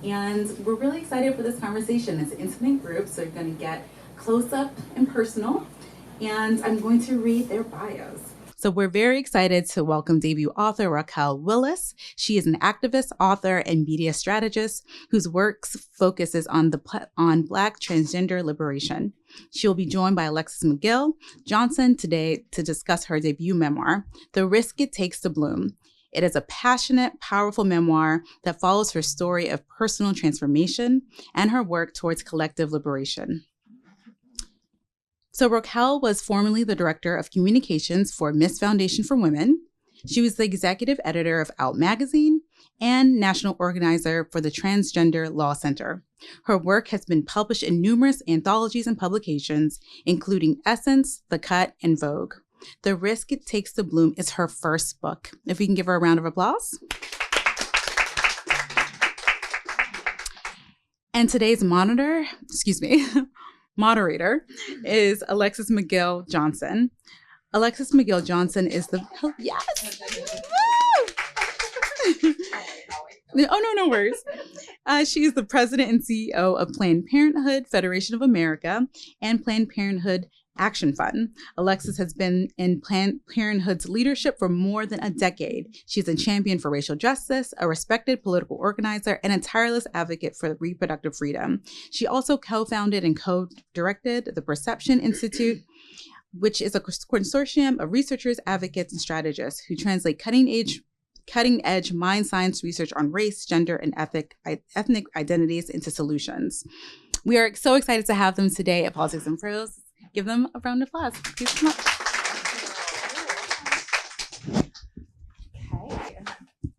And we're really excited for this conversation. It's an intimate group, so you're going to get close up and personal. And I'm going to read their bios. So we're very excited to welcome debut author Raquel Willis. She is an activist, author, and media strategist whose work focuses on Black transgender liberation. She will be joined by Alexis McGill Johnson today to discuss her debut memoir, The Risk It Takes to Bloom. It is a passionate, powerful memoir that follows her story of personal transformation and her work towards collective liberation. So Raquel was formerly the director of communications for Miss Foundation for Women. She was the executive editor of Out Magazine and national organizer for the Transgender Law Center. Her work has been published in numerous anthologies and publications, including Essence, The Cut, and Vogue. The Risk It Takes to Bloom is her first book. If we can give her a round of applause. And today's moderator is Alexis McGill Johnson. Alexis McGill Johnson is the, yes! No worries. She is the president and CEO of Planned Parenthood Federation of America and Planned Parenthood Action Fund. Alexis has been in Planned Parenthood's leadership for more than a decade. She's a champion for racial justice, a respected political organizer, and a tireless advocate for reproductive freedom. She also co-founded and co-directed the Perception Institute, which is a consortium of researchers, advocates, and strategists who translate cutting-edge mind science research on race, gender, and ethnic identities into solutions. We are so excited to have them today at Politics and Prose. Give them a round of applause. Thank you so much. Okay.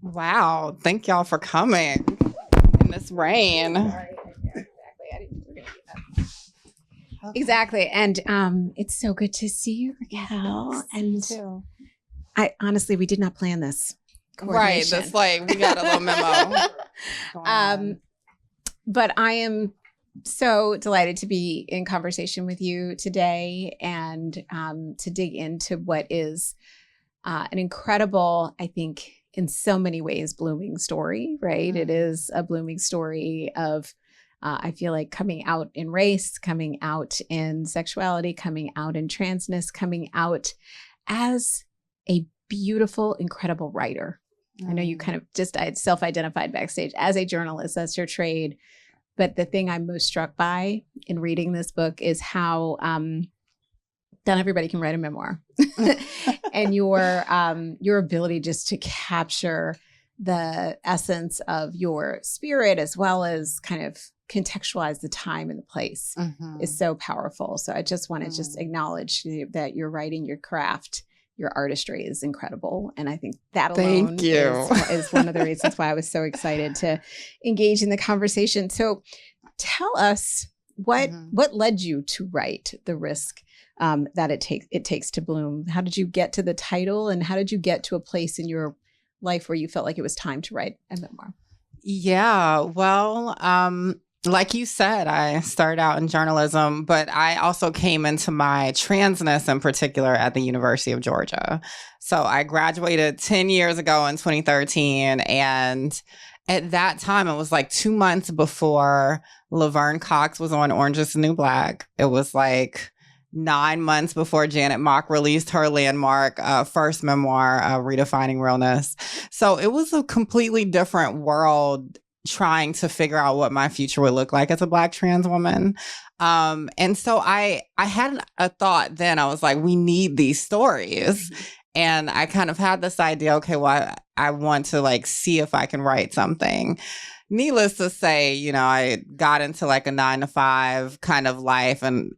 Wow. Thank y'all for coming in this rain. Exactly. And it's so good to see you, Raquel. And we did not plan this. Right. That's like, we got a little memo. But I am so delighted to be in conversation with you today and to dig into what is an incredible, I think, in so many ways, blooming story, right? It is a blooming story of, I feel like, coming out in race, coming out in sexuality, coming out in transness, coming out as a beautiful, incredible writer. I know you kind of just self-identified backstage as a journalist. That's your trade. But the thing I'm most struck by in reading this book is how not everybody can write a memoir, and your ability just to capture the essence of your spirit as well as kind of contextualize the time and the place is so powerful. So I just want to just acknowledge that your writing, your craft, your artistry is incredible. And I think that alone is one of the reasons why I was so excited to engage in the conversation. So tell us what led you to write The Risk That It Takes to Bloom? How did you get to the title, and how did you get to a place in your life where you felt like it was time to write a memoir? Yeah, well, like you said, I started out in journalism, but I also came into my transness in particular at the University of Georgia. So I graduated 10 years ago in 2013. And at that time, it was like 2 months before Laverne Cox was on Orange is the New Black. It was like 9 months before Janet Mock released her landmark first memoir, Redefining Realness. So it was a completely different world trying to figure out what my future would look like as a Black trans woman. And so I had a thought then. I was like, we need these stories. And I kind of had this idea, okay, well, I want to like see if I can write something. Needless to say, you know, I got into like a 9-to-5 kind of life, and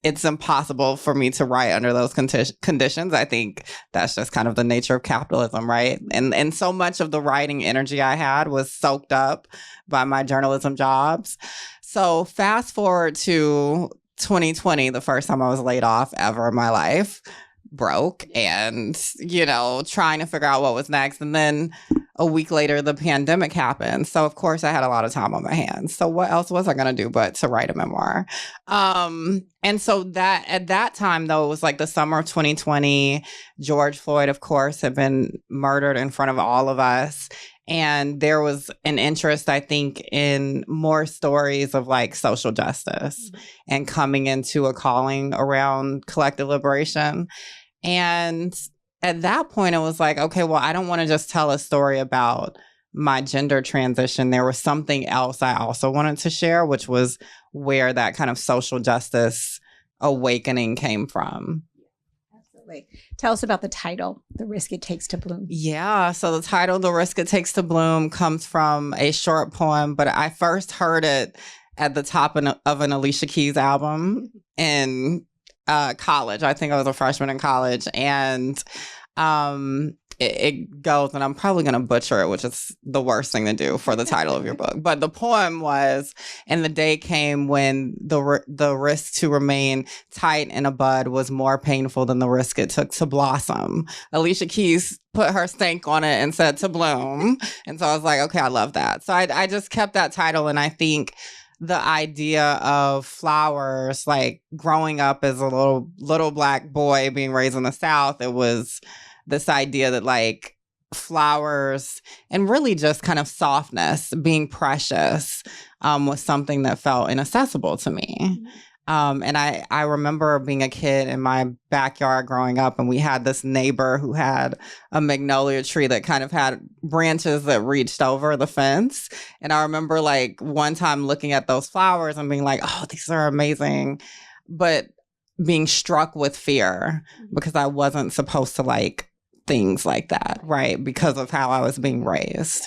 it's impossible for me to write under those conditions. I think that's just kind of the nature of capitalism, right? And so much of the writing energy I had was soaked up by my journalism jobs. So fast forward to 2020, the first time I was laid off ever in my life, broke and, you know, trying to figure out what was next. And then a week later, the pandemic happened. So, of course, I had a lot of time on my hands. So what else was I going to do but to write a memoir? And so that at that time, though, it was like the summer of 2020. George Floyd, of course, had been murdered in front of all of us. And there was an interest, I think, in more stories of like social justice and coming into a calling around collective liberation. And at that point, it was like, okay, well, I don't want to just tell a story about my gender transition. There was something else I also wanted to share, which was where that kind of social justice awakening came from. Absolutely. Tell us about the title, The Risk It Takes to Bloom. Yeah, so the title, The Risk It Takes to Bloom, comes from a short poem, but I first heard it at the top of an Alicia Keys album in college. I think I was a freshman in college, and it goes, and I'm probably going to butcher it, which is the worst thing to do for the title of your book. But the poem was, and the day came when the risk to remain tight in a bud was more painful than the risk it took to blossom. Alicia Keys put her stank on it and said to bloom. And so I was like, okay, I love that. So I just kept that title. And I think the idea of flowers, like growing up as a little Black boy being raised in the South, it was this idea that like flowers and really just kind of softness, being precious, was something that felt inaccessible to me. And I remember being a kid in my backyard growing up, and we had this neighbor who had a magnolia tree that kind of had branches that reached over the fence. And I remember like one time looking at those flowers and being like, oh, these are amazing. But being struck with fear because I wasn't supposed to like things like that, right? Because of how I was being raised.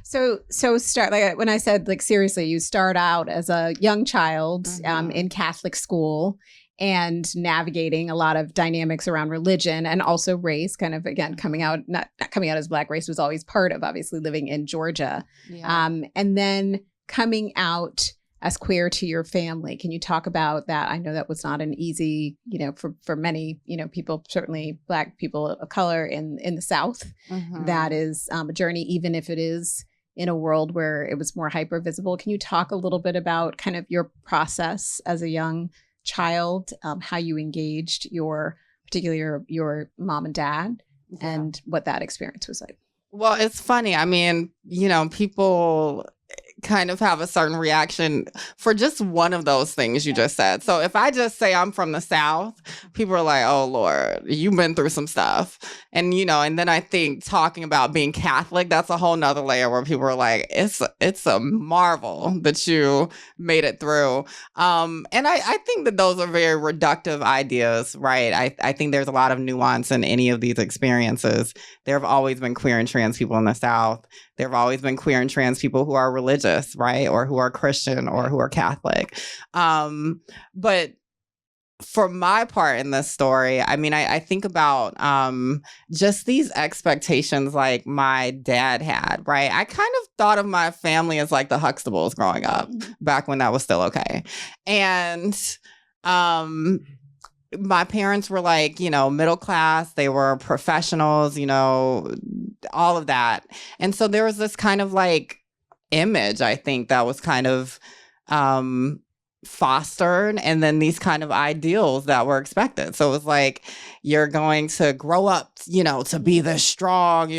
So start, like when I said, like, seriously, you start out as a young child in Catholic school and navigating a lot of dynamics around religion and also race, kind of, again, coming out, not coming out as Black. Race was always part of, obviously, living in Georgia. Yeah. And then coming out as queer to your family. Can you talk about that? I know that was not an easy, for many, people, certainly Black people of color in the South. That is a journey, even if it is in a world where it was more hyper visible. Can you talk a little bit about kind of your process as a young child, how you engaged particularly your mom and dad, and what that experience was like? Well, it's funny. I mean, people kind of have a certain reaction for just one of those things you just said. So if I just say I'm from the South, people are like, oh Lord, you've been through some stuff. And, and then I think talking about being Catholic, that's a whole nother layer where people are like, it's a marvel that you made it through. And I think that those are very reductive ideas, right? I think there's a lot of nuance in any of these experiences. There have always been queer and trans people in the South. There have always been queer and trans people who are religious, right? Or who are Christian or who are Catholic. But for my part in this story, I mean, I think about just these expectations like my dad had, right? I kind of thought of my family as like the Huxtables growing up, back when that was still okay. And my parents were like, middle class, they were professionals, all of that. And so there was this kind of like image, I think, that was kind of fostered, and then these kind of ideals that were expected. So it was like, you're going to grow up, to be this strong,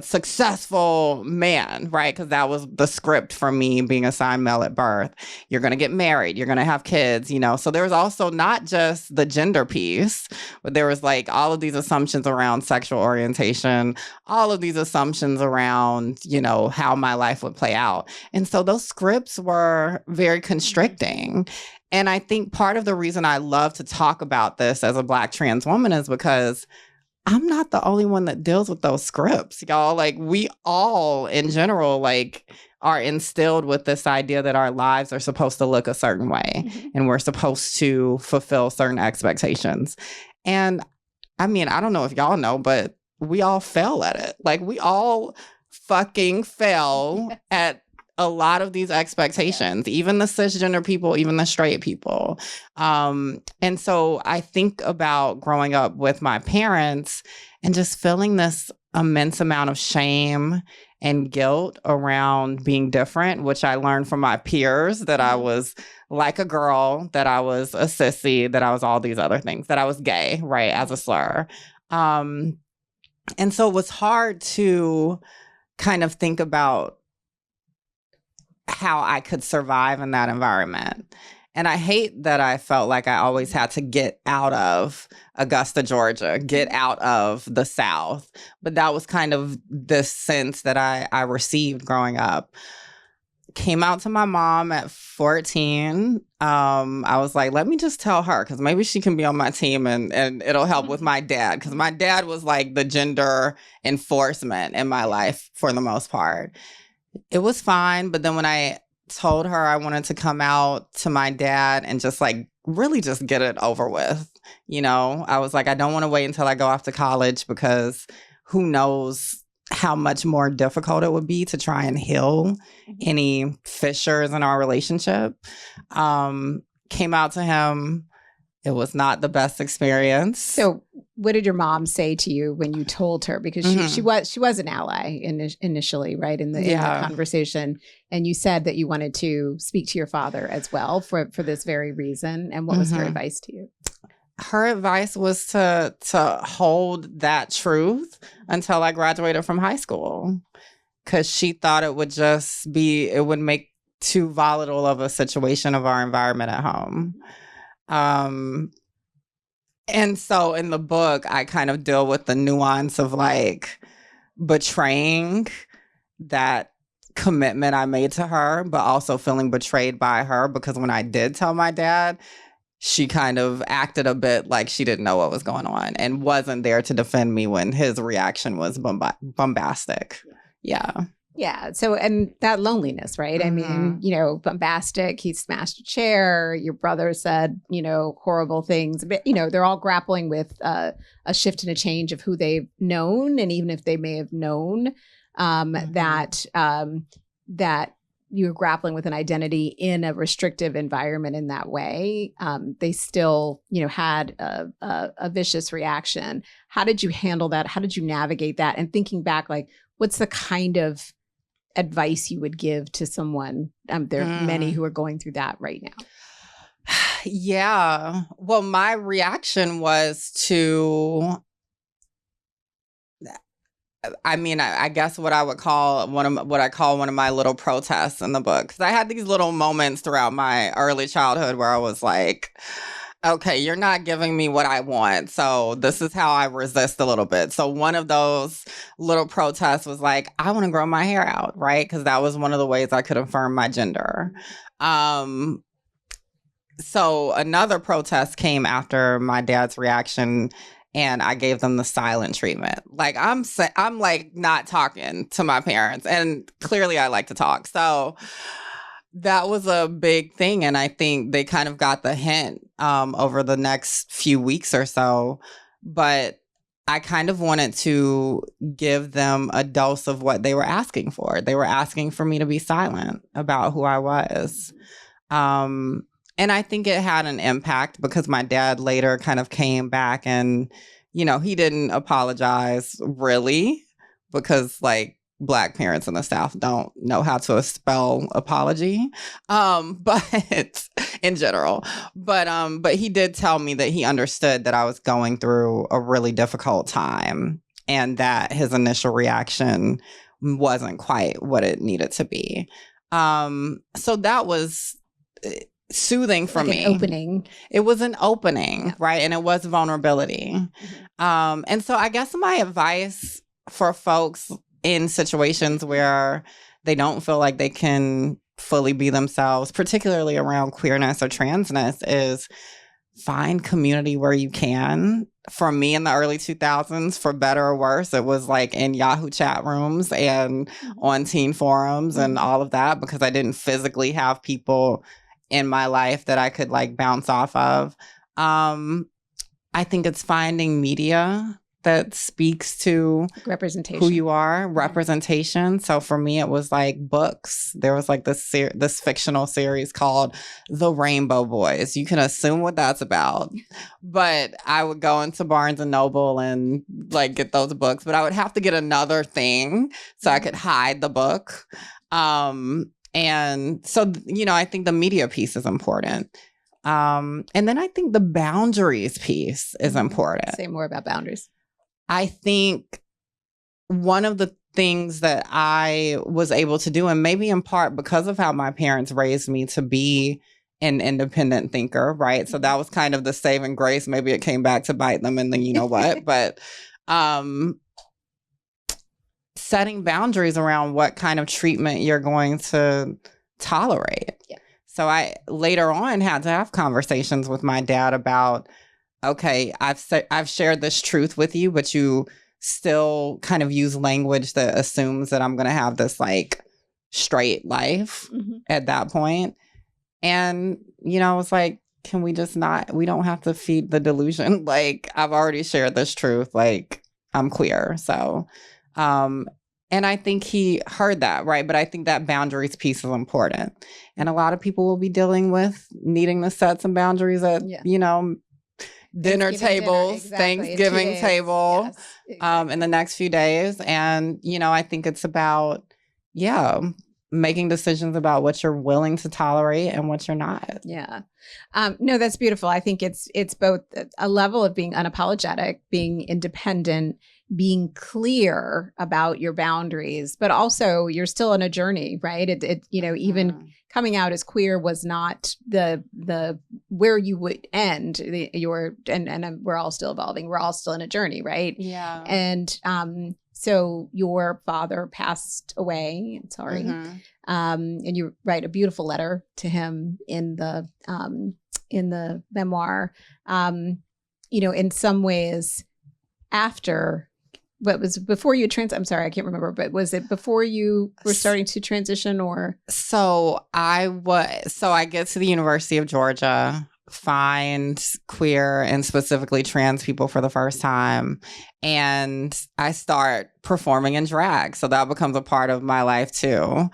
successful man, right? Because that was the script for me being assigned male at birth. You're going to get married. You're going to have kids, So there was also not just the gender piece, but there was like all of these assumptions around sexual orientation, all of these assumptions around, how my life would play out. And so those scripts were very constricting. And I think part of the reason I love to talk about this as a Black trans woman is because I'm not the only one that deals with those scripts, y'all. Like, we all, in general, like, are instilled with this idea that our lives are supposed to look a certain way, and we're supposed to fulfill certain expectations. And I mean, I don't know if y'all know, but we all fail at it. Like, we all fucking fail at a lot of these expectations, even the cisgender people, even the straight people. And so I think about growing up with my parents and just feeling this immense amount of shame and guilt around being different, which I learned from my peers, that I was like a girl, that I was a sissy, that I was all these other things, that I was gay, right, as a slur. And so it was hard to kind of think about how I could survive in that environment. And I hate that I felt like I always had to get out of Augusta, Georgia, get out of the South. But that was kind of the sense that I received growing up. Came out to my mom at 14. I was like, let me just tell her, because maybe she can be on my team and it'll help with my dad. Because my dad was like the gender enforcement in my life for the most part. It was fine. But then when I told her I wanted to come out to my dad and just like really just get it over with, you know, I was like, I don't want to wait until I go off to college, because who knows how much more difficult it would be to try and heal any fissures in our relationship. Came out to him. It was not the best experience. So what did your mom say to you when you told her? Because she was an ally initially, right? In the conversation. And you said that you wanted to speak to your father as well for this very reason. And what was her advice to you? Her advice was to hold that truth until I graduated from high school, because she thought it would make too volatile of a situation of our environment at home. And so in the book, I kind of deal with the nuance of like betraying that commitment I made to her, but also feeling betrayed by her, because when I did tell my dad, she kind of acted a bit like she didn't know what was going on and wasn't there to defend me when his reaction was bombastic. Yeah. Yeah. So, and that loneliness, right? I mean, you know, bombastic, he smashed a chair, your brother said, you know, horrible things, but, you know, they're all grappling with a shift and a change of who they've known. And even if they may have known that you're grappling with an identity in a restrictive environment in that way, they still, you know, had a vicious reaction. How did you handle that? How did you navigate that? And thinking back, like, what's the kind of advice you would give to someone? There are many who are going through that right now. Yeah. Well, my reaction was to, I mean, I guess what I would call one of my little protests in the book. Because I had these little moments throughout my early childhood where I was like, okay, you're not giving me what I want, so this is how I resist a little bit. So one of those little protests was like, I want to grow my hair out, right? Because that was one of the ways I could affirm my gender. So another protest came after my dad's reaction, and I gave them the silent treatment. Like I'm like not talking to my parents, and clearly I like to talk. So that was a big thing. And I think they kind of got the hint over the next few weeks or so. But I kind of wanted to give them a dose of what they were asking for. They were asking for me to be silent about who I was. And I think it had an impact, because my dad later kind of came back and, you know, he didn't apologize really, because like Black parents in the South don't know how to spell apology, but in general, but he did tell me that he understood that I was going through a really difficult time, and that his initial reaction wasn't quite what it needed to be. So that was soothing for me. An opening. It was an opening, right? And it was vulnerability. And so I guess my advice for folks in situations where they don't feel like they can fully be themselves, particularly around queerness or transness, is find community where you can. For me in the early 2000s, for better or worse, it was like in Yahoo chat rooms and on teen forums and all of that, because I didn't physically have people in my life that I could like bounce off of. I think it's finding media that speaks to representation, who you are, representation. So for me, it was like books. There was like this fictional series called The Rainbow Boys. You can assume what that's about, but I would go into Barnes and Noble and like get those books, but I would have to get another thing so I could hide the book. And so, you know, I think the media piece is important. And then I think the boundaries piece is important. Say more about boundaries. I think one of the things that I was able to do, and maybe in part because of how my parents raised me to be an independent thinker, right? So that was kind of the saving grace. Maybe it came back to bite them and then you know what, but setting boundaries around what kind of treatment you're going to tolerate. Yeah. So I later on had to have conversations with my dad about, okay, I've shared this truth with you, but you still kind of use language that assumes that I'm going to have this like straight life at that point. And, you know, it's like, can we just not, we don't have to feed the delusion. Like, I've already shared this truth. Like, I'm queer. So, and I think he heard that, right? But I think that boundaries piece is important. And a lot of people will be dealing with needing to set some boundaries at, you know, dinner tables, Thanksgiving table, in the next few days. And, you know, I think it's about, making decisions about what you're willing to tolerate and what you're not. Yeah. No, that's beautiful. I think it's both a level of being unapologetic, being independent, being clear about your boundaries, but also you're still on a journey, right? It you know, even coming out as queer was not the where you would end. We're all still evolving. We're all still in a journey, right? Yeah. And so your father passed away. Sorry. And you write a beautiful letter to him in the memoir. You know, in some ways, after. What was before you I'm sorry, I can't remember, but was it before you were starting to transition or? So I get to the University of Georgia, find queer and specifically trans people for the first time. And I start performing in drag. So that becomes a part of my life too.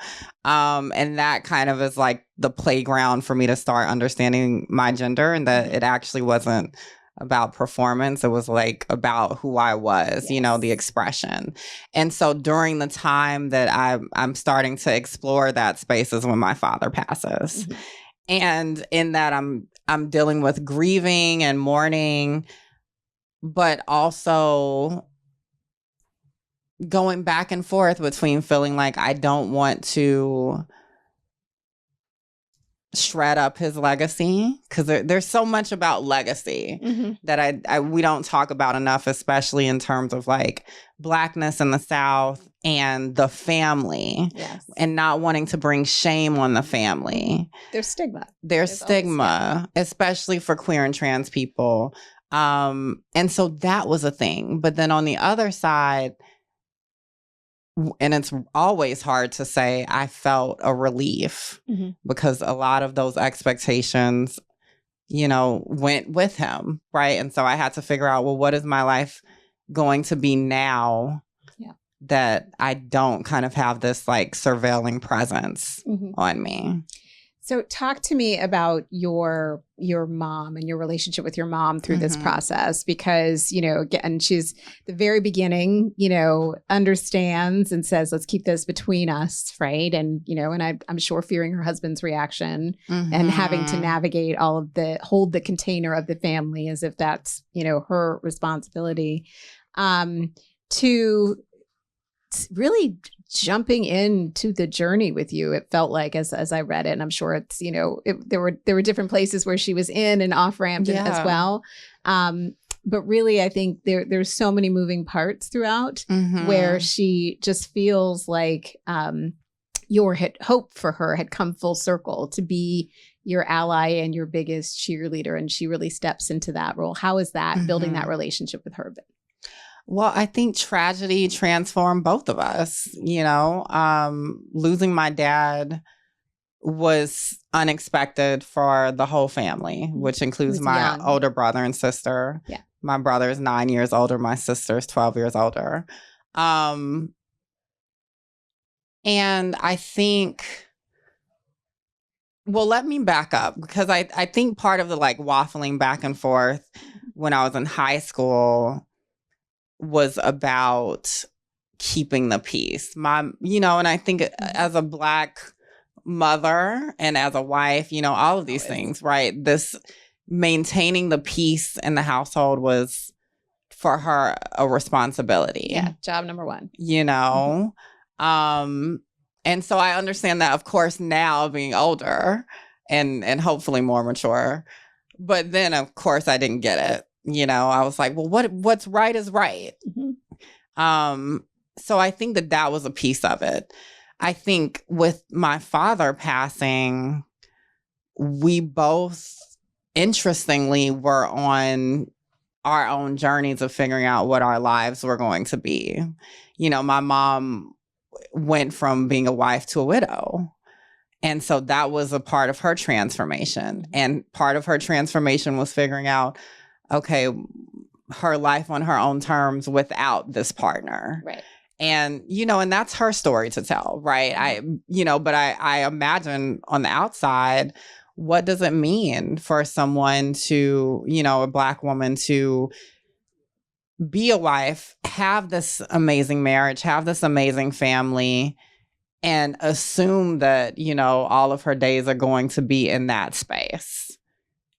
And that kind of is like the playground for me to start understanding my gender and that it actually wasn't about performance. It was like about who I was, you know, the expression. And so during the time that I'm starting to explore that space is when my father passes. And in that I'm dealing with grieving and mourning, but also going back and forth between feeling like I don't want to shred up his legacy because there's so much about legacy that we don't talk about enough, especially in terms of like Blackness in the South and the family, and not wanting to bring shame on the family. There's stigma. There's stigma, especially for queer and trans people. And so that was a thing. But then on the other side, and it's always hard to say, I felt a relief because a lot of those expectations, you know, went with him, right? And so I had to figure out, well, what is my life going to be now that I don't kind of have this like surveilling presence on me? So talk to me about your mom and your relationship with your mom through this process, because, you know, again, she's the very beginning, you know, understands and says, let's keep this between us. Right. And, you know, and I'm sure fearing her husband's reaction and having to navigate all of hold the container of the family as if that's, you know, her responsibility, to really jumping into the journey with you. It felt like as I read it, and I'm sure it's, you know, there were different places where she was in and off ramped as well. But really, I think there's so many moving parts throughout where she just feels like your hope for her had come full circle to be your ally and your biggest cheerleader. And she really steps into that role. How is that building that relationship with her? Well, I think tragedy transformed both of us. You know, losing my dad was unexpected for the whole family, which includes my older brother and sister. Yeah. My brother is 9 years older. My sister is 12 years older. And I think, well, let me back up, because I think part of the like waffling back and forth when I was in high school was about keeping the peace. You know, and I think as a Black mother and as a wife, you know, all of these things, right? This maintaining the peace in the household was for her a responsibility. Yeah, job number one. You know? And so I understand that, of course, now being older and hopefully more mature. But then, of course, I didn't get it. You know, I was like, well, what's right is right. So I think that was a piece of it. I think with my father passing, we both, interestingly, were on our own journeys of figuring out what our lives were going to be. You know, my mom went from being a wife to a widow. And so that was a part of her transformation. And part of her transformation was figuring out, okay, her life on her own terms without this partner. Right. And, you know, and that's her story to tell, right? But I imagine on the outside, what does it mean for someone to, you know, a Black woman to be a wife, have this amazing marriage, have this amazing family, and assume that, you know, all of her days are going to be in that space.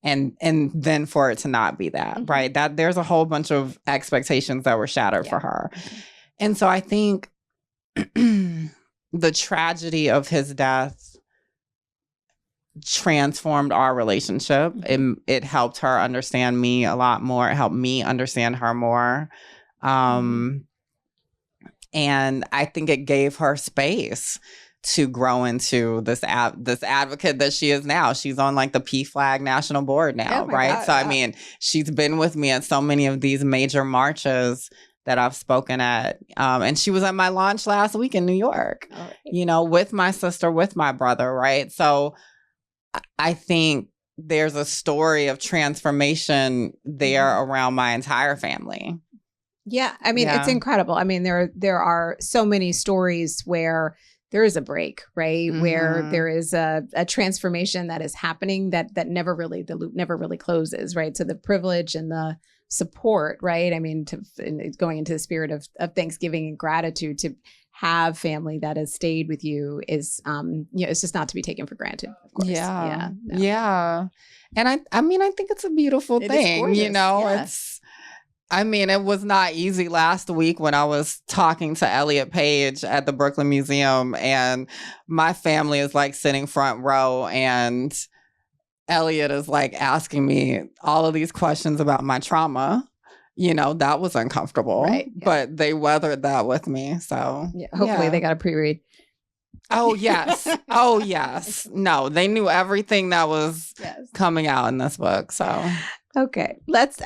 And then for it to not be that, right? That there's a whole bunch of expectations that were shattered for her. And so I think the tragedy of his death transformed our relationship. It helped her understand me a lot more. It helped me understand her more. And I think it gave her space to grow into this advocate that she is now. She's on like the PFLAG national board now, right? God, so I mean, she's been with me at so many of these major marches that I've spoken at. And she was at my launch last week in New York, you know, with my sister, with my brother, right? So I think there's a story of transformation there around my entire family. Yeah, I mean, it's incredible. I mean, there are so many stories where there is a break, right? Where there is a transformation that is happening that the loop never really closes, right? So the privilege and the support, right? I mean, going into the spirit of Thanksgiving and gratitude, to have family that has stayed with you is, it's just not to be taken for granted, of course. Yeah. And I mean, I think it's a beautiful thing, you know, it was not easy last week when I was talking to Elliot Page at the Brooklyn Museum, and my family is like sitting front row, and Elliot is like asking me all of these questions about my trauma. You know, that was uncomfortable, right? Yeah. But they weathered that with me. So hopefully they got a pre-read. Oh, yes. Oh, yes. No, they knew everything that was coming out in this book. So, okay, let's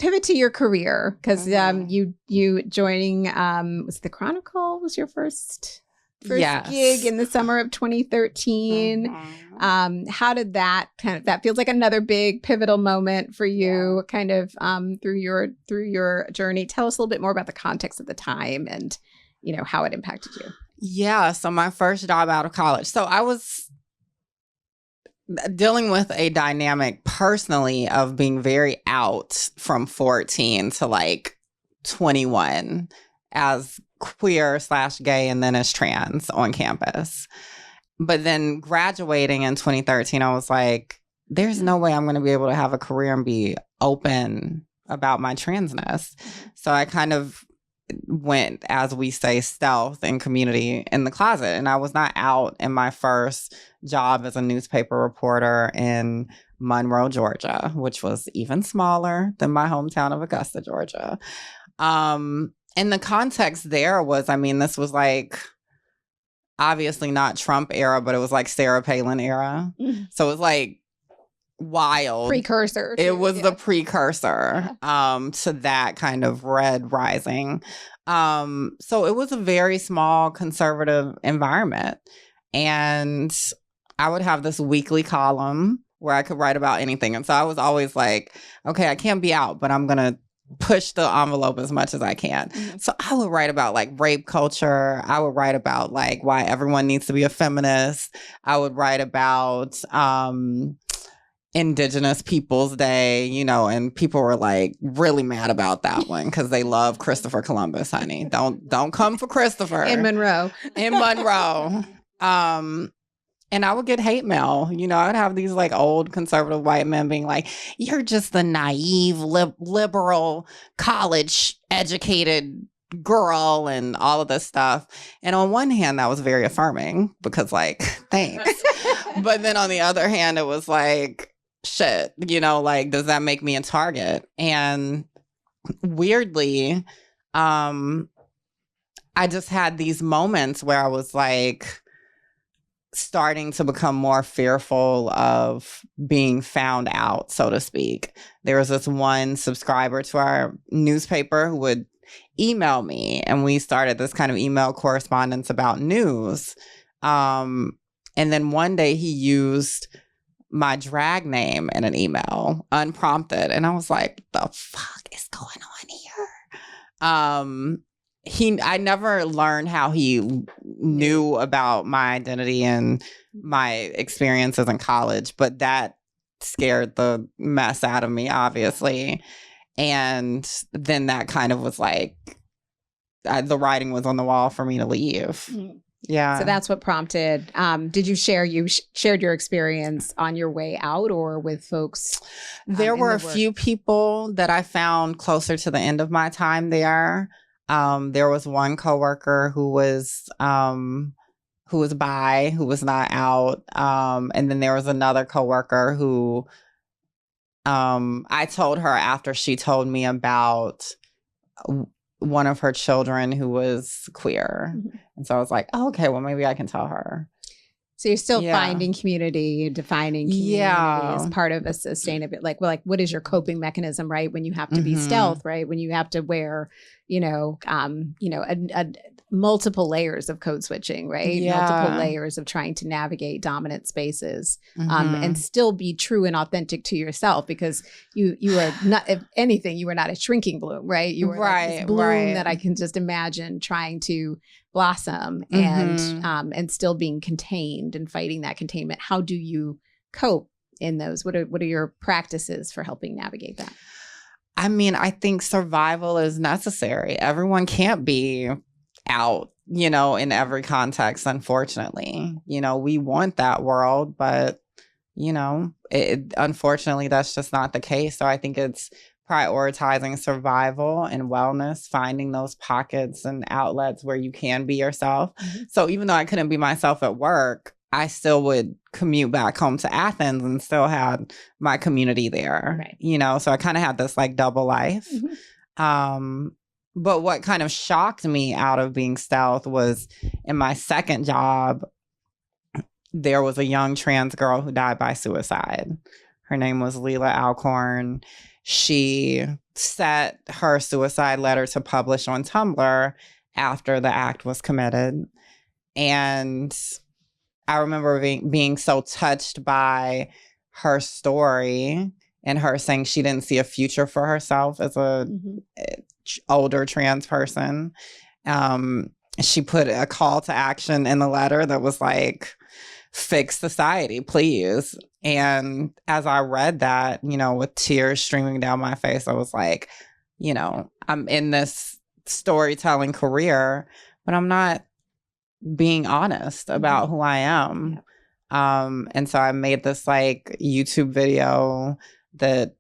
pivot to your career, because you joining was the Chronicle was your first gig in the summer of 2013. How did that that feels like another big pivotal moment for you, kind of through your journey? Tell us a little bit more about the context of the time and, you know, how it impacted you. Yeah. So my first job out of college. So I was dealing with a dynamic personally of being very out from 14 to like 21 as queer/gay and then as trans on campus. But then graduating in 2013, I was like, there's no way I'm going to be able to have a career and be open about my transness. So I kind of went, as we say, stealth in community in the closet. And I was not out in my first job as a newspaper reporter in Monroe, Georgia, which was even smaller than my hometown of Augusta, Georgia. And the context there was, this was like, obviously not Trump era, but it was like Sarah Palin era. So it was like wild. Precursor. It was the precursor to that kind of red rising. So it was a very small conservative environment. And I would have this weekly column where I could write about anything. And so I was always like, okay, I can't be out, but I'm going to push the envelope as much as I can. So I would write about like rape culture. I would write about like why everyone needs to be a feminist. I would write about Indigenous Peoples Day, you know, and people were like really mad about that one because they love Christopher Columbus, honey. Don't come for Christopher. In Monroe. And I would get hate mail. You know, I would have these like old conservative white men being like, you're just the naive, liberal, college educated girl and all of this stuff. And on one hand, that was very affirming because like, thanks. But then on the other hand, it was like, shit, you know, like, does that make me a target? And weirdly, I just had these moments where I was like, starting to become more fearful of being found out, so to speak. There was this one subscriber to our newspaper who would email me, and we started this kind of email correspondence about news. And then one day he used my drag name in an email, unprompted. And I was like, the fuck is going on here? I never learned how he knew about my identity and my experiences in college, but that scared the mess out of me, obviously. And then that kind of was like, the writing was on the wall for me to leave. Yeah. So that's what prompted. Did you shared your experience on your way out or with folks? There were a few people that I found closer to the end of my time there. There was one coworker who was bi, who was not out. And then there was another coworker who I told her after she told me about one of her children who was queer. Mm-hmm. And so I was like, oh, okay, well, maybe I can tell her. So you're still finding community, defining community as part of a sustainable, like what is your coping mechanism, right? When you have to be stealth, right? When you have to wear, multiple layers of code switching, right? Yeah. Multiple layers of trying to navigate dominant spaces, and still be true and authentic to yourself, because you are not, if anything, you are not a shrinking bloom, right? You are like this bloom that I can just imagine trying to blossom and still being contained and fighting that containment. How do you cope in those? What are your practices for helping navigate that? I mean, I think survival is necessary. Everyone can't be out, in every context, unfortunately. We want that world, but, unfortunately, that's just not the case. So I think it's prioritizing survival and wellness, finding those pockets and outlets where you can be yourself. Mm-hmm. So even though I couldn't be myself at work, I still would commute back home to Athens and still had my community there, right. So I kind of had this like double life. Mm-hmm. But what kind of shocked me out of being stealth was in my second job, there was a young trans girl who died by suicide. Her name was Leila Alcorn. She set her suicide letter to publish on Tumblr after the act was committed. And I remember being so touched by her story and her saying she didn't see a future for herself as a older trans person. She put a call to action in the letter that was like, fix society, please. And as I read that, with tears streaming down my face, I was like, I'm in this storytelling career, but I'm not being honest about who I am. Yeah. And so I made this like YouTube video that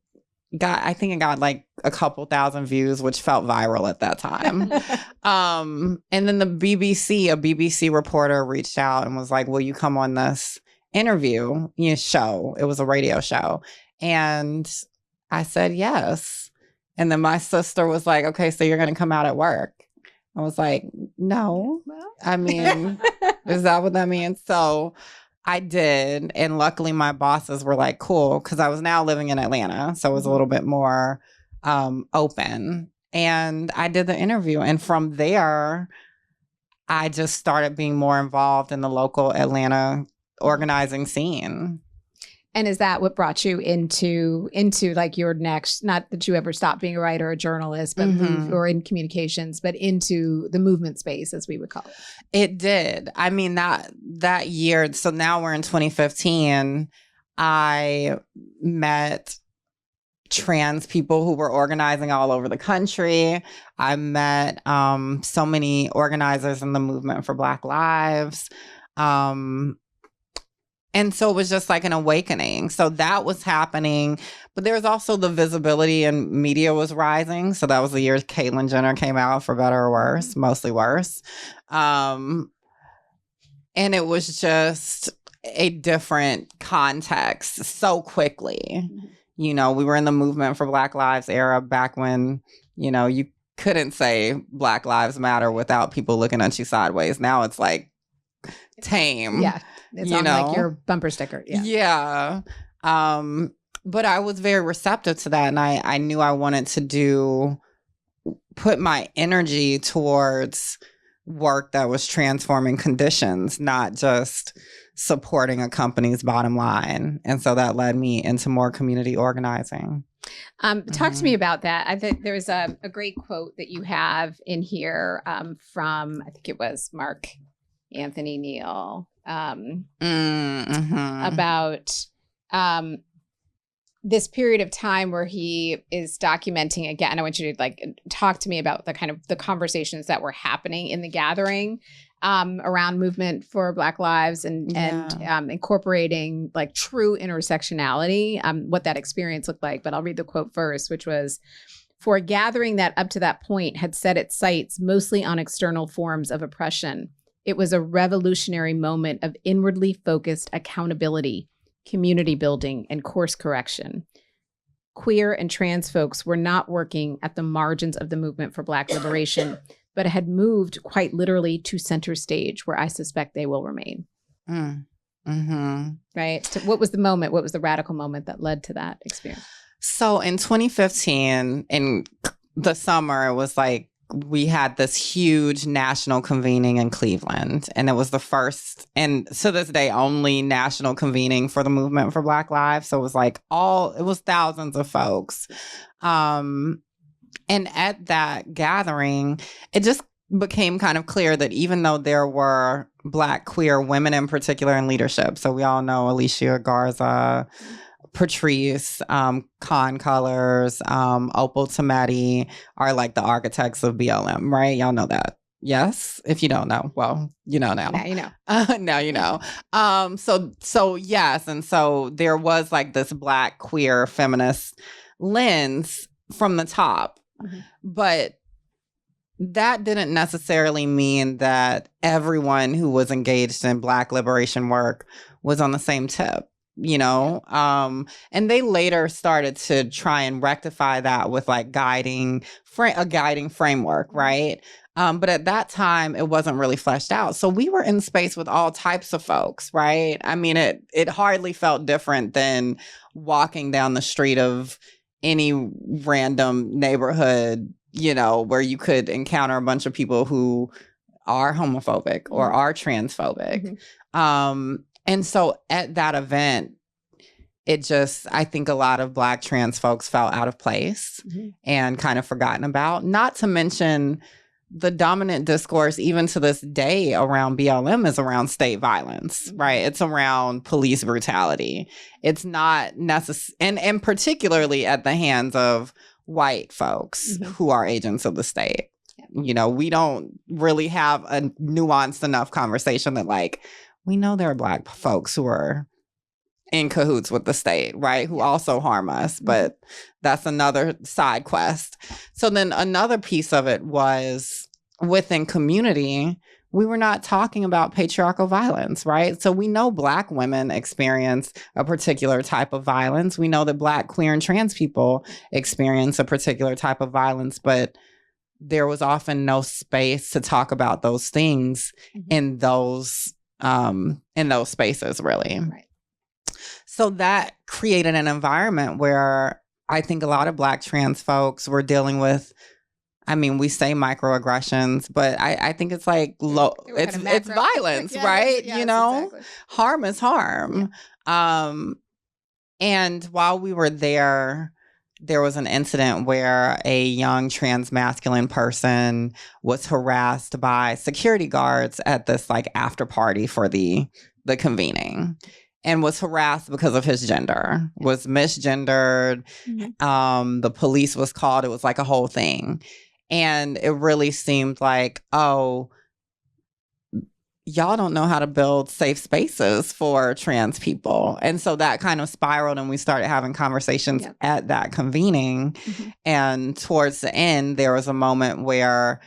I think it got like a couple thousand views, which felt viral at that time. And then a BBC reporter reached out and was like, will you come on this interview show? It was a radio show. And I said, yes. And then my sister was like, okay, so you're going to come out at work. I was like, no, I mean, is that what that means? So I did. And luckily my bosses were like, cool. Cause I was now living in Atlanta. So it was a little bit more open. And I did the interview. And from there, I just started being more involved in the local Atlanta organizing scene. And is that what brought you into like your next, not that you ever stopped being a writer or a journalist, but or in communications, but into the movement space, as we would call it? It did. I mean, that year, so now we're in 2015, I met trans people who were organizing all over the country. I met so many organizers in the movement for Black Lives. And so it was just like an awakening. So that was happening. But there was also the visibility and media was rising. So that was the year Caitlyn Jenner came out, for better or worse, mostly worse. And it was just a different context so quickly. You know, we were in the movement for Black Lives era back when, you know, you couldn't say Black Lives Matter without people looking at you sideways. Now it's like tame. Yeah. It's on like your bumper sticker. Yeah. But I was very receptive to that. And I knew I wanted to put my energy towards work that was transforming conditions, not just supporting a company's bottom line. And so that led me into more community organizing. Talk to me about that. I think there's a great quote that you have in here from, I think it was Mark Anthony Neal, about this period of time where he is documenting again. I want you to like talk to me about the kind of the conversations that were happening in the gathering around movement for Black lives and incorporating like true intersectionality, what that experience looked like. But I'll read the quote first, which was, "For a gathering that up to that point had set its sights mostly on external forms of oppression, it was a revolutionary moment of inwardly focused accountability, community building, and course correction. Queer and trans folks were not working at the margins of the movement for Black liberation, but had moved quite literally to center stage, where I suspect they will remain." Right? So what was the moment? What was the radical moment that led to that experience? So in 2015, in the summer, it was like we had this huge national convening in Cleveland. And it was the first, and to this day, only national convening for the movement for Black lives. So it was like it was thousands of folks. And at that gathering, it just became kind of clear that even though there were Black queer women in particular in leadership, so we all know Alicia Garza, Patrice, Con Colors, Opal Tometi are like the architects of BLM, right? Y'all know that. Yes? If you don't know, well, you know now. Now you know. Now you know. So yes, and so there was like this Black queer feminist lens from the top. But that didn't necessarily mean that everyone who was engaged in Black liberation work was on the same tip, you know? And they later started to try and rectify that with like a guiding framework, right? But at that time, it wasn't really fleshed out. So we were in space with all types of folks, right? I mean, it hardly felt different than walking down the street of any random neighborhood, you know, where you could encounter a bunch of people who are homophobic or are transphobic. And so at that event, I think a lot of Black trans folks felt out of place and kind of forgotten about, not to mention the dominant discourse, even to this day, around BLM is around state violence, right? It's around police brutality. It's not necessary, and particularly at the hands of white folks who are agents of the state. You know, we don't really have a nuanced enough conversation that like, we know there are Black folks who are in cahoots with the state, right? Who also harm us, but that's another side quest. So then another piece of it was within community, we were not talking about patriarchal violence, right? So we know Black women experience a particular type of violence. We know that Black, queer, and trans people experience a particular type of violence, but there was often no space to talk about those things in those spaces, really. Right. So that created an environment where I think a lot of Black trans folks were dealing with, I mean, we say microaggressions, but I think it's like it's violence, right? Yes, you know, exactly. Harm is harm. And while we were there was an incident where a young trans masculine person was harassed by security guards at this like after party for the convening. And was harassed because of his gender, was misgendered. The police was called. It was like a whole thing. And it really seemed like, y'all don't know how to build safe spaces for trans people. And so that kind of spiraled, and we started having conversations at that convening. And towards the end, there was a moment where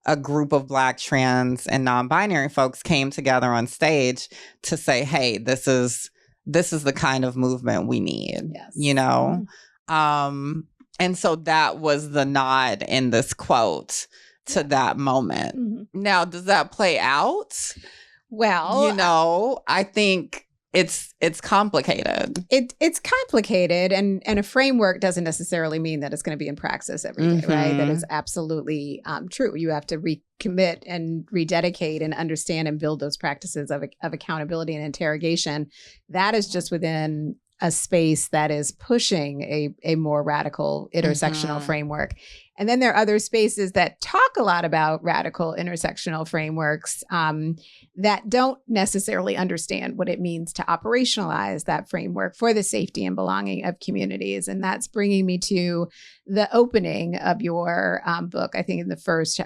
a group of Black trans and non-binary folks came together on stage to say, hey, this is the kind of movement we need, you know? And so that was the nod in this quote to that moment. Now, does that play out? Well, you know, I think it's complicated. It's complicated, and a framework doesn't necessarily mean that it's going to be in praxis every day, right? That is absolutely true. You have to recommit and rededicate and understand and build those practices of accountability and interrogation. That is just within a space that is pushing a more radical intersectional framework. And then there are other spaces that talk a lot about radical intersectional frameworks that don't necessarily understand what it means to operationalize that framework for the safety and belonging of communities. And that's bringing me to the opening of your book. I think in the first,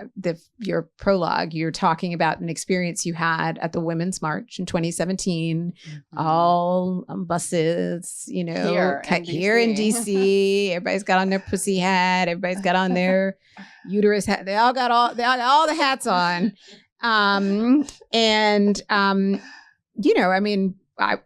your prologue, you're talking about an experience you had at the Women's March in 2017, all buses, you know, here in DC. Everybody's got on their pussy hat. Everybody's got on their uterus hat. They all got all the hats on. You know, I mean, I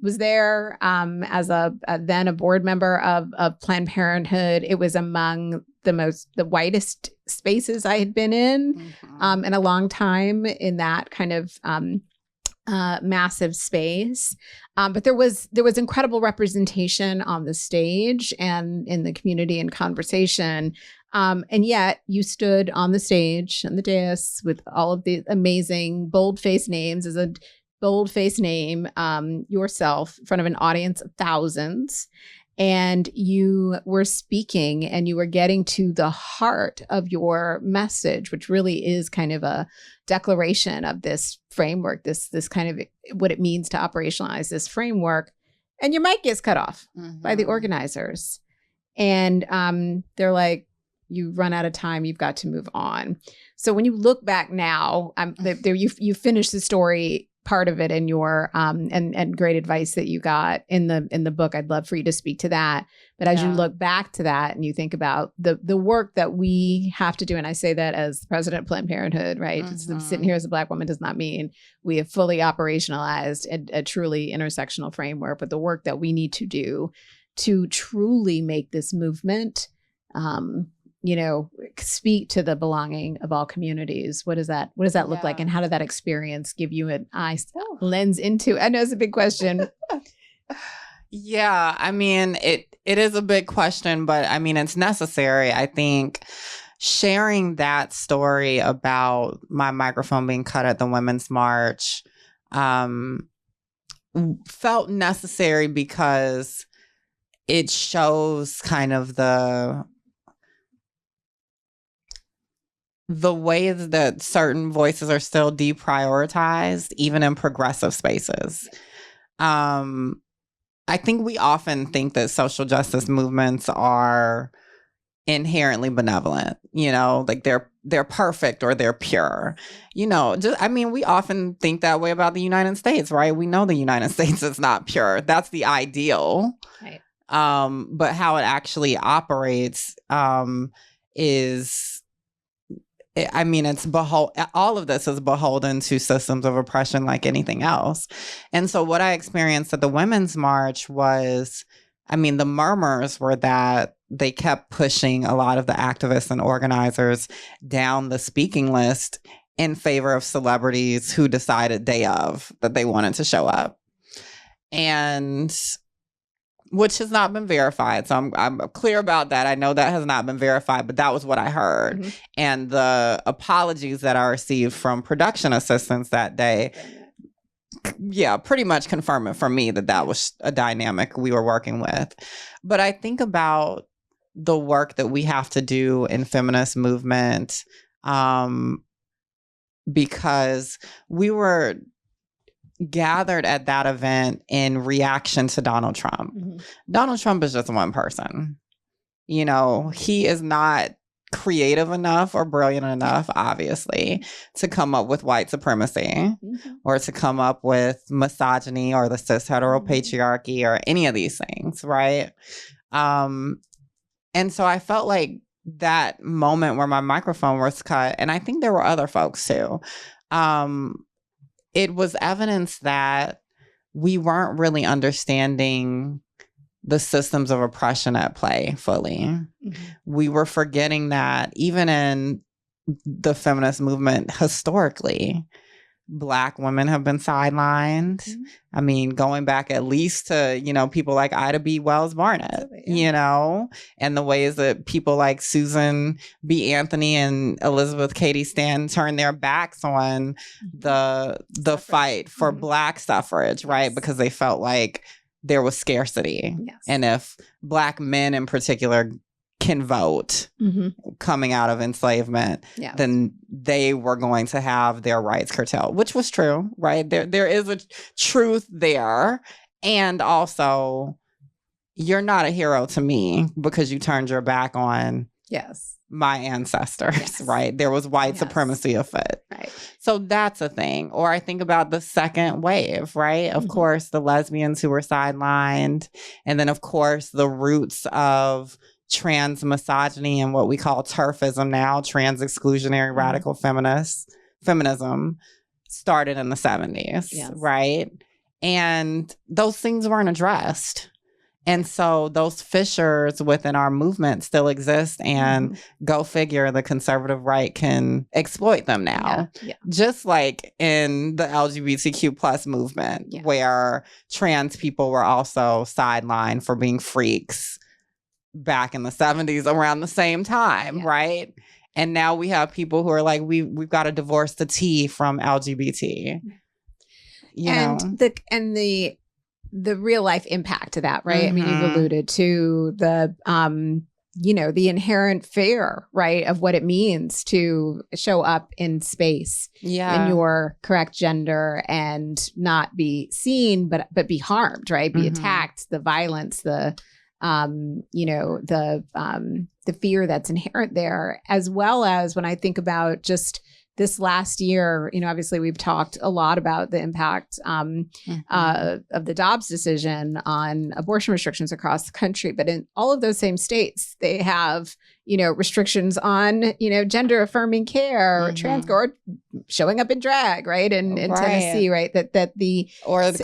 was there as then a board member of Planned Parenthood. It was among the whitest spaces I had been in a long time in that kind of massive space. But there was incredible representation on the stage and in the community and conversation. And yet you stood on the stage and the dais with all of the amazing bold-faced names as a bold-faced name yourself in front of an audience of thousands. And you were speaking and you were getting to the heart of your message, which really is kind of a declaration of this framework, this kind of what it means to operationalize this framework. And your mic gets cut off by the organizers. And they're like, you run out of time, you've got to move on. So when you look back now, you finished the story, part of it in your and great advice that you got in the book. I'd love for you to speak to that. But as you look back to that and you think about the work that we have to do, and I say that as president of Planned Parenthood, right? Sitting here as a Black woman does not mean we have fully operationalized a truly intersectional framework, but the work that we need to do to truly make this movement you know, speak to the belonging of all communities. What does that look like? And how did that experience give you an lens into? I know it's a big question. Yeah, I mean, it is a big question, but I mean, it's necessary. I think sharing that story about my microphone being cut at the Women's March felt necessary because it shows kind of the ways that certain voices are still deprioritized, even in progressive spaces. I think we often think that social justice movements are inherently benevolent, you know, like they're perfect or they're pure, you know. We often think that way about the United States, right? We know the United States is not pure. That's the ideal. Right. But how it actually operates is, I mean, all of this is beholden to systems of oppression like anything else. And so what I experienced at the Women's March was, I mean, the murmurs were that they kept pushing a lot of the activists and organizers down the speaking list in favor of celebrities who decided day of that they wanted to show up. And which has not been verified. So I'm clear about that. I know that has not been verified, but that was what I heard. And the apologies that I received from production assistants that day, pretty much confirm it for me that was a dynamic we were working with. But I think about the work that we have to do in feminist movement because we were gathered at that event in reaction to Donald Trump. Donald Trump is just one person. You know, he is not creative enough or brilliant enough, obviously, to come up with white supremacy or to come up with misogyny or the cis heteropatriarchy or any of these things, right? And so I felt like that moment where my microphone was cut, and I think there were other folks too, it was evidence that we weren't really understanding the systems of oppression at play fully. We were forgetting that even in the feminist movement historically, Black women have been sidelined. I mean, going back at least to, you know, people like Ida B. Wells Barnett, you know, and the ways that people like Susan B. Anthony and Elizabeth Cady Stanton turned their backs on the fight for Black suffrage, right? Because they felt like there was scarcity. And if Black men in particular can vote coming out of enslavement, then they were going to have their rights curtailed, which was true, right? There is a truth there. And also, you're not a hero to me because you turned your back on my ancestors, right? There was white supremacy afoot. So that's a thing. Or I think about the second wave, right? Of course, the lesbians who were sidelined. And then, of course, the roots of trans misogyny and what we call TERFism now, trans exclusionary radical feminism, started in the 70s, right? And those things weren't addressed. And so those fissures within our movement still exist, and go figure, the conservative right can exploit them now. Just like in the LGBTQ plus movement, where trans people were also sidelined for being freaks back in the 70s around the same time, right? And now we have people who are like, we've got to divorce the T from LGBT. You know? The real life impact of that, right? I mean, you've alluded to the you know, the inherent fear, right, of what it means to show up in space in your correct gender and not be seen, but be harmed, right? Be attacked, the violence, the you know, the fear that's inherent there, as well as when I think about just this last year, you know, obviously we've talked a lot about the impact of the Dobbs decision on abortion restrictions across the country. But in all of those same states, they have, you know, restrictions on, you know, gender affirming care, or trans, or showing up in drag, right? In Tennessee, right? That the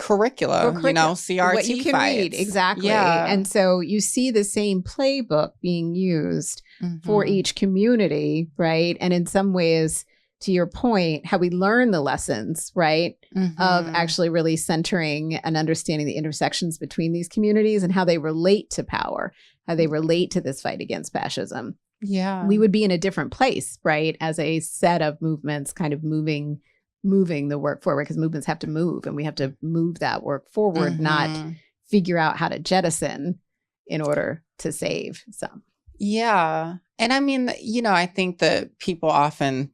curriculum, you know, CRT what you can fights. Read, exactly. And so you see the same playbook being used for each community, right? And in some ways, to your point, how we learn the lessons, right, of actually really centering and understanding the intersections between these communities and how they relate to power, how they relate to this fight against fascism. We would be in a different place, right, as a set of movements kind of moving the work forward, because movements have to move, and we have to move that work forward, not figure out how to jettison in order to save some. And I mean, you know, I think that people often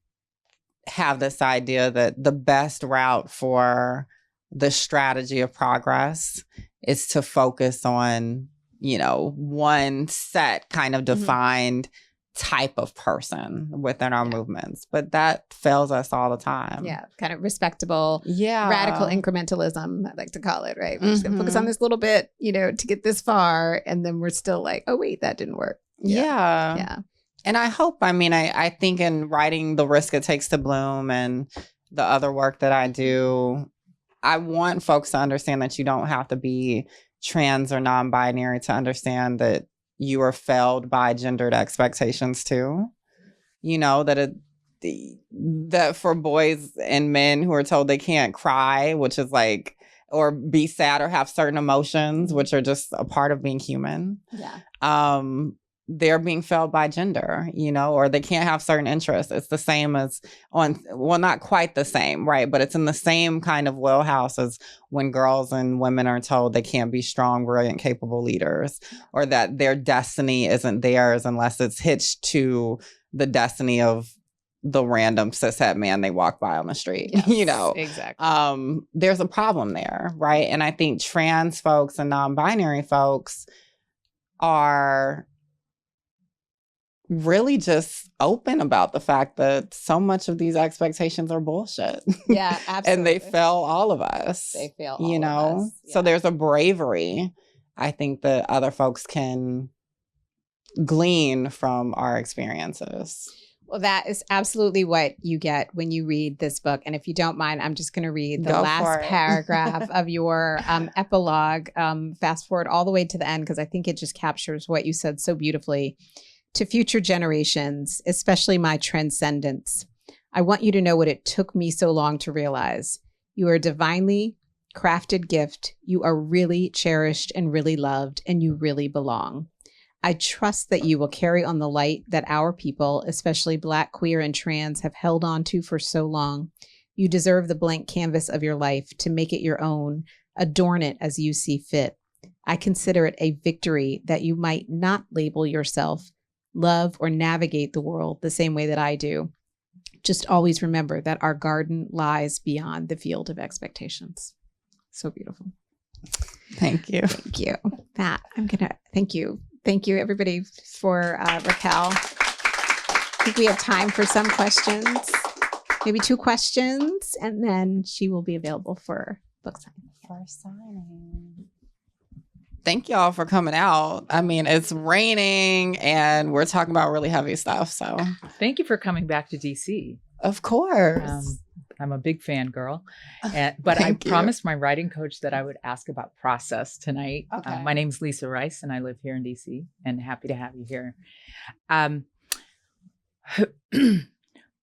have this idea that the best route for the strategy of progress is to focus on, you know, one set kind of defined type of person within our movements. But that fails us all the time. Kind of respectable, radical incrementalism, I like to call it, right? We're just gonna focus on this little bit, you know, to get this far. And then we're still like, oh, wait, that didn't work. And I hope, I mean, I think in writing The Risk It Takes to Bloom and the other work that I do, I want folks to understand that you don't have to be trans or non-binary to understand that you are failed by gendered expectations too. You know, that for boys and men who are told they can't cry, which is like, or be sad or have certain emotions, which are just a part of being human. They're being failed by gender, you know, or they can't have certain interests. It's the same as well, not quite the same, right? But it's in the same kind of wheelhouse as when girls and women are told they can't be strong, brilliant, capable leaders, or that their destiny isn't theirs unless it's hitched to the destiny of the random cishet man they walk by on the street, you know? Exactly. There's a problem there, right? And I think trans folks and non-binary folks are really just open about the fact that so much of these expectations are bullshit. Yeah, absolutely. And they fail all of us. They fail you all know? of us. Yeah. So there's a bravery I think that other folks can glean from our experiences. Well, that is absolutely what you get when you read this book. And if you don't mind, I'm just going to read the last paragraph of your epilogue. Fast forward all the way to the end, because I think it just captures what you said so beautifully. To future generations, especially my transcendents, I want you to know what it took me so long to realize. You are a divinely crafted gift. You are really cherished and really loved, and you really belong. I trust that you will carry on the light that our people, especially Black, queer, and trans, have held on to for so long. You deserve the blank canvas of your life to make it your own, adorn it as you see fit. I consider it a victory that you might not label yourself, love, or navigate the world the same way that I do. Just always remember that our garden lies beyond the field of expectations. So beautiful. Thank you. Thank you. Thank you. Thank you, everybody, for Raquel. I think we have time for some questions, maybe 2 questions, and then she will be available for book signing. Thank y'all for coming out. I mean, it's raining and we're talking about really heavy stuff. So thank you for coming back to DC. Of course. I'm a big fan girl, but I promised my writing coach that I would ask about process tonight. Okay. My name's Lisa Rice and I live here in DC, and happy to have you here.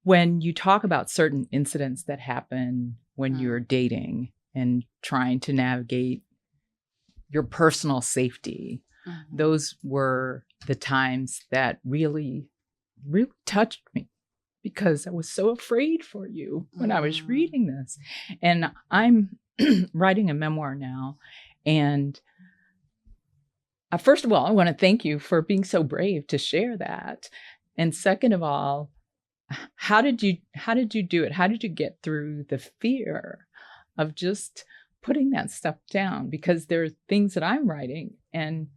When you talk about certain incidents that happen when you're dating and trying to navigate your personal safety, those were the times that really, really touched me, because I was so afraid for you when I was reading this. And I'm writing a memoir now. And first of all, I want to thank you for being so brave to share that. And second of all, how did you do it? How did you get through the fear of just putting that stuff down? Because there are things that I'm writing and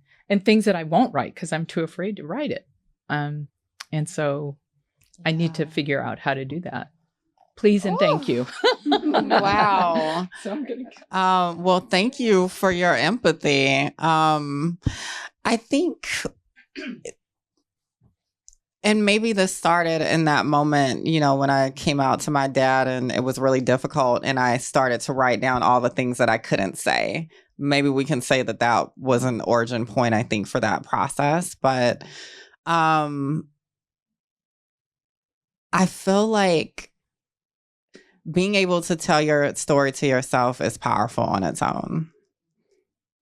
things that I won't write because I'm too afraid to write it. And so I need to figure out how to do that. Please and thank you. Wow. So I'm gonna. Well, thank you for your empathy. I think, and maybe this started in that moment, you know, when I came out to my dad and it was really difficult, and I started to write down all the things that I couldn't say. Maybe we can say that that was an origin point, I think, for that process. But I feel like being able to tell your story to yourself is powerful on its own,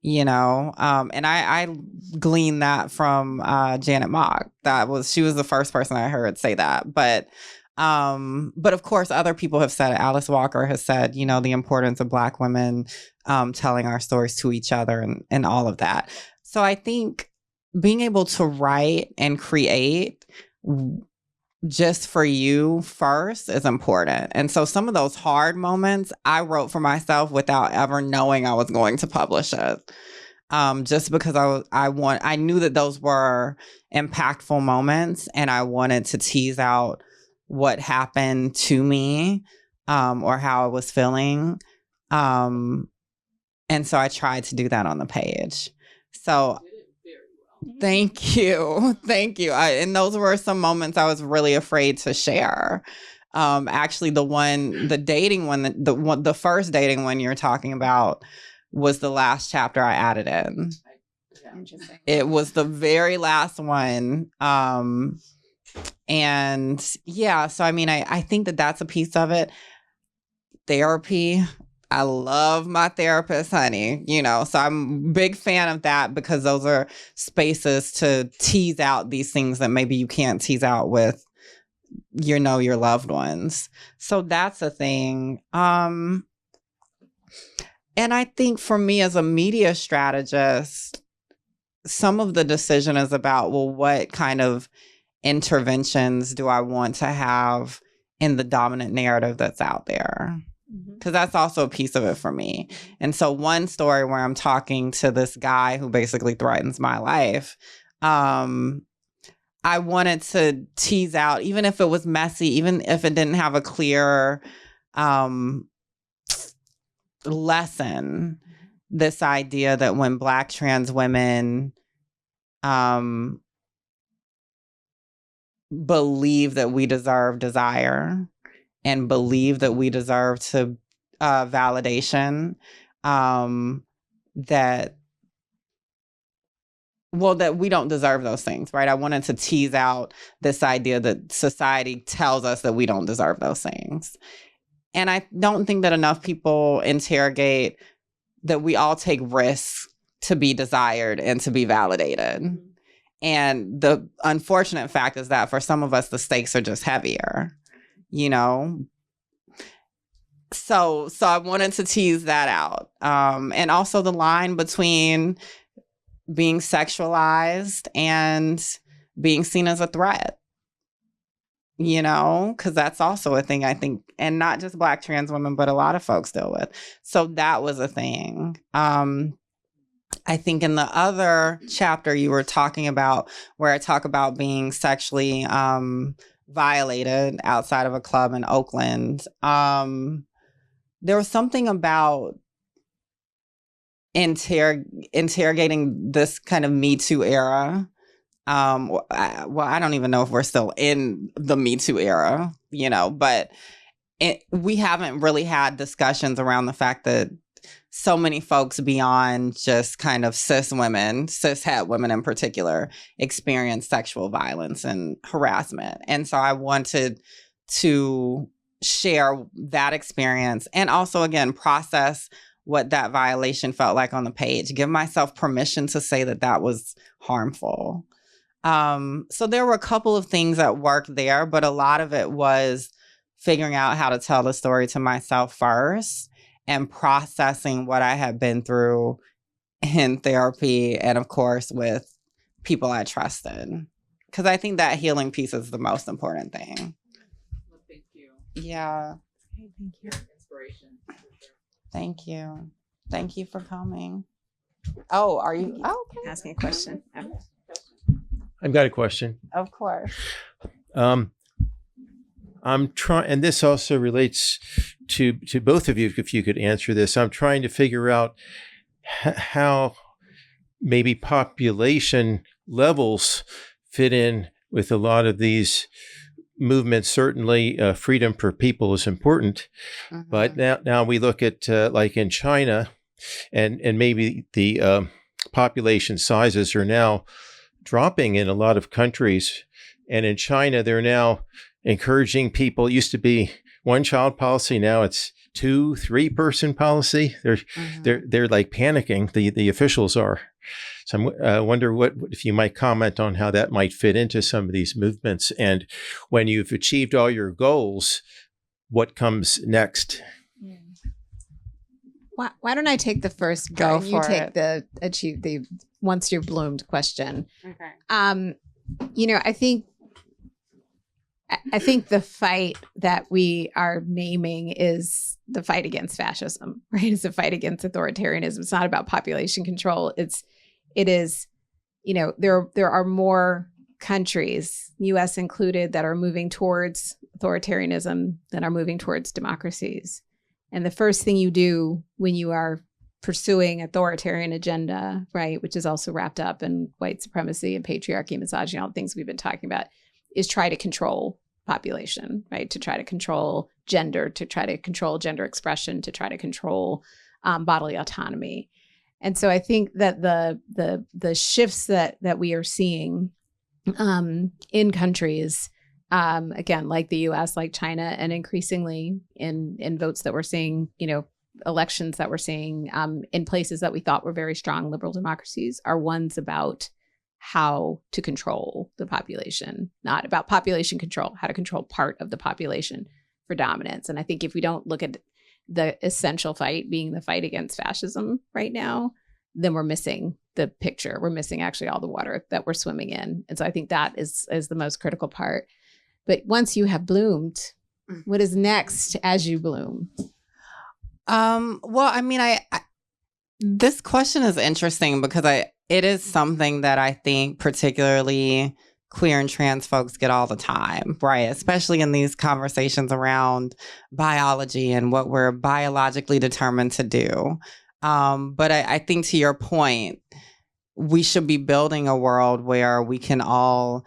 you know? And I gleaned that from Janet Mock. She was the first person I heard say that. But of course, other people have said it. Alice Walker has said, you know, the importance of Black women telling our stories to each other and all of that. So I think being able to write and create just for you first is important. And so some of those hard moments I wrote for myself without ever knowing I was going to publish it. Just because I knew that those were impactful moments, and I wanted to tease out what happened to me, or how I was feeling. And so I tried to do that on the page. So thank you. Thank you. And those were some moments I was really afraid to share. Actually, the first dating one you're talking about was the last chapter I added in. Interesting. It was the very last one. And yeah, so I mean, I think that that's a piece of it. Therapy. I love my therapist, honey, you know, so I'm a big fan of that, because those are spaces to tease out these things that maybe you can't tease out with, you know, your loved ones. So that's a thing. And I think for me as a media strategist, some of the decision is about, well, what kind of interventions do I want to have in the dominant narrative that's out there? Because that's also a piece of it for me. And so one story where I'm talking to this guy who basically threatens my life, I wanted to tease out, even if it was messy, even if it didn't have a clear lesson, this idea that when Black trans women believe that we deserve desire and believe that we deserve to validation, that we don't deserve those things, right? I wanted to tease out this idea that society tells us that we don't deserve those things. And I don't think that enough people interrogate that we all take risks to be desired and to be validated. And the unfortunate fact is that for some of us, the stakes are just heavier, you know? So I wanted to tease that out. And also the line between being sexualized and being seen as a threat, you know, because that's also a thing, I think, and not just Black trans women, but a lot of folks deal with. So that was a thing. I think in the other chapter you were talking about, where I talk about being sexually violated outside of a club in Oakland, there was something about interrogating this kind of Me Too era. Well, I don't even know if we're still in the Me Too era, you know, but we haven't really had discussions around the fact that so many folks beyond just kind of cis het women in particular, experience sexual violence and harassment. And so I wanted to share that experience and also, again, process what that violation felt like on the page, give myself permission to say that that was harmful. So there were a couple of things that worked there, but a lot of it was figuring out how to tell the story to myself first and processing what I had been through in therapy and, of course, with people I trusted. Because I think that healing piece is the most important thing. Well, thank you. Yeah. Okay, thank you. Inspiration. Thank you. Thank you for coming. Oh, are you? Oh, okay. Asking a question. I've got a question. Of course. I'm trying, and this also relates to both of you, if you could answer this. I'm trying to figure out how maybe population levels fit in with a lot of these movements. Certainly, freedom for people is important, but now we look at like in China, and maybe the population sizes are now dropping in a lot of countries. And in China, they're now encouraging people. It used to be one child policy. Now it's 2-3 person policy. They're like panicking. The officials are. So I wonder what if you might comment on how that might fit into some of these movements. And when you've achieved all your goals, what comes next? Why don't I take the first Go part? You for take it. the once you're bloomed question. Okay. You know, I think the fight that we are naming is the fight against fascism, right? It's a fight against authoritarianism. It's not about population control. It is, you know, there are more countries, US included, that are moving towards authoritarianism than are moving towards democracies. And the first thing you do when you are pursuing authoritarian agenda, right, which is also wrapped up in white supremacy and patriarchy and misogyny, all the things we've been talking about, is try to control population, right? To try to control gender, to try to control gender expression, to try to control bodily autonomy. And so I think that the shifts that we are seeing in countries, again, like the US, like China, and increasingly in votes that we're seeing, you know, elections that we're seeing in places that we thought were very strong liberal democracies, are ones about how to control the population, not about population control, how to control part of the population for dominance. And I think if we don't look at the essential fight being the fight against fascism right now, then we're missing the picture. We're missing actually all the water that we're swimming in. And so I think that is the most critical part. But once you have bloomed, what is next as you bloom? Well, I mean, this question is interesting because it is something that I think particularly queer and trans folks get all the time, right? Especially in these conversations around biology and what we're biologically determined to do. But I think, to your point, we should be building a world where we can all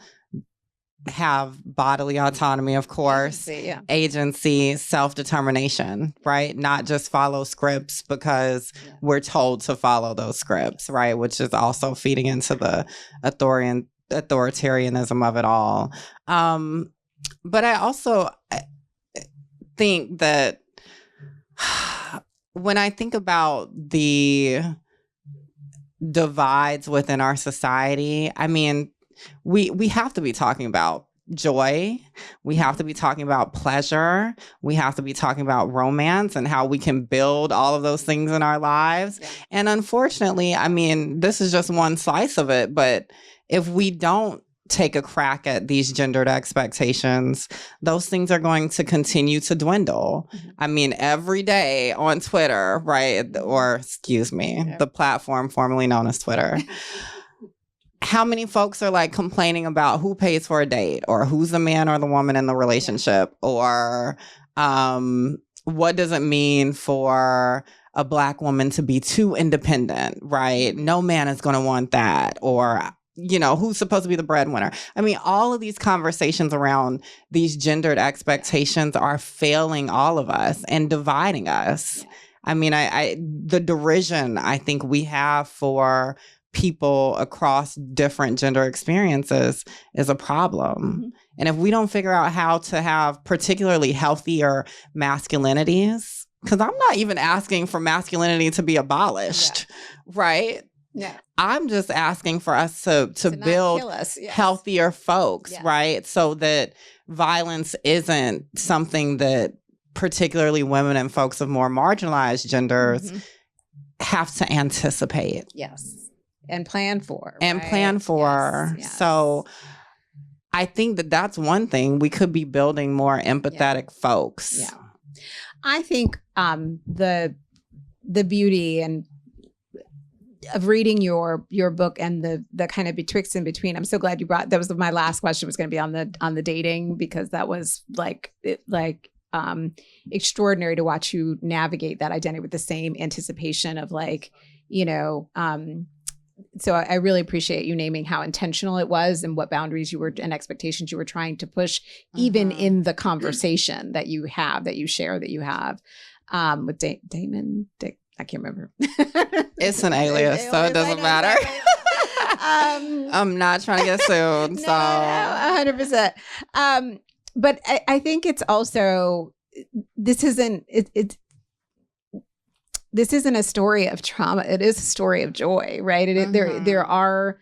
have bodily autonomy, of course, agency, self-determination, right? Not just follow scripts because we're told to follow those scripts, right? Which is also feeding into the authoritarianism of it all. But I also think that when I think about the divides within our society, I mean, we have to be talking about joy. We have to be talking about pleasure. We have to be talking about romance and how we can build all of those things in our lives. Yeah. And unfortunately, I mean, this is just one slice of it, but if we don't take a crack at these gendered expectations, those things are going to continue to dwindle. Mm-hmm. I mean, every day on Twitter, right? Or excuse me, the platform formerly known as Twitter. How many folks are like complaining about who pays for a date, or who's the man or the woman in the relationship, or what does it mean for a Black woman to be too independent, right? No man is going to want that. Or, you know, who's supposed to be the breadwinner? I mean, all of these conversations around these gendered expectations are failing all of us and dividing us. I mean, the derision I think we have for people across different gender experiences is a problem. Mm-hmm. And if we don't figure out how to have particularly healthier masculinities, because I'm not even asking for masculinity to be abolished, right? Yeah. I'm just asking for us to build healthier folks, right? So that violence isn't something that particularly women and folks of more marginalized genders have to anticipate. Yes. And plan for. And plan for. Yes. So I think that that's one thing. We could be building more empathetic folks. Yeah. I think the beauty of reading your book and the kind of betwixt and between. I'm so glad you brought, that was my last question, was going to be on the dating, because that was extraordinary to watch you navigate that identity with the same anticipation of so I really appreciate you naming how intentional it was and what boundaries you were and expectations you were trying to push, even in the conversation that you have with Damon, Dick. I can't remember. It's an alias, so it doesn't matter. I'm not trying to get sued. So 100%. But I think it's also, this isn't a story of trauma. It is a story of joy, right? The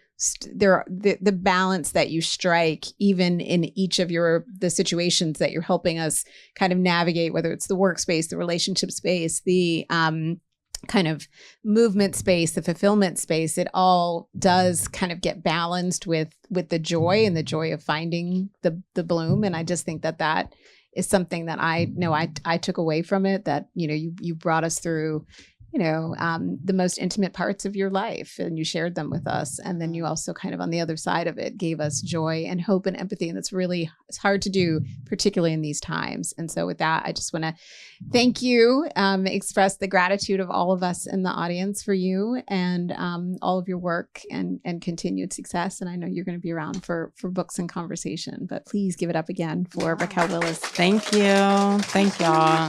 balance that you strike, even in each of the situations that you're helping us kind of navigate, whether it's the workspace, the relationship space, the kind of movement space, the fulfillment space, it all does kind of get balanced with the joy and the joy of finding the bloom. And I just think that is something that I know I took away from it, that, you brought us through, the most intimate parts of your life, and you shared them with us. And then you also kind of on the other side of it gave us joy and hope and empathy. And it's hard to do, particularly in these times. And so with that, I just want to thank you, express the gratitude of all of us in the audience for you and all of your work and continued success. And I know you're going to be around for books and conversation, but please give it up again for Raquel Willis. Thank you. Thank y'all.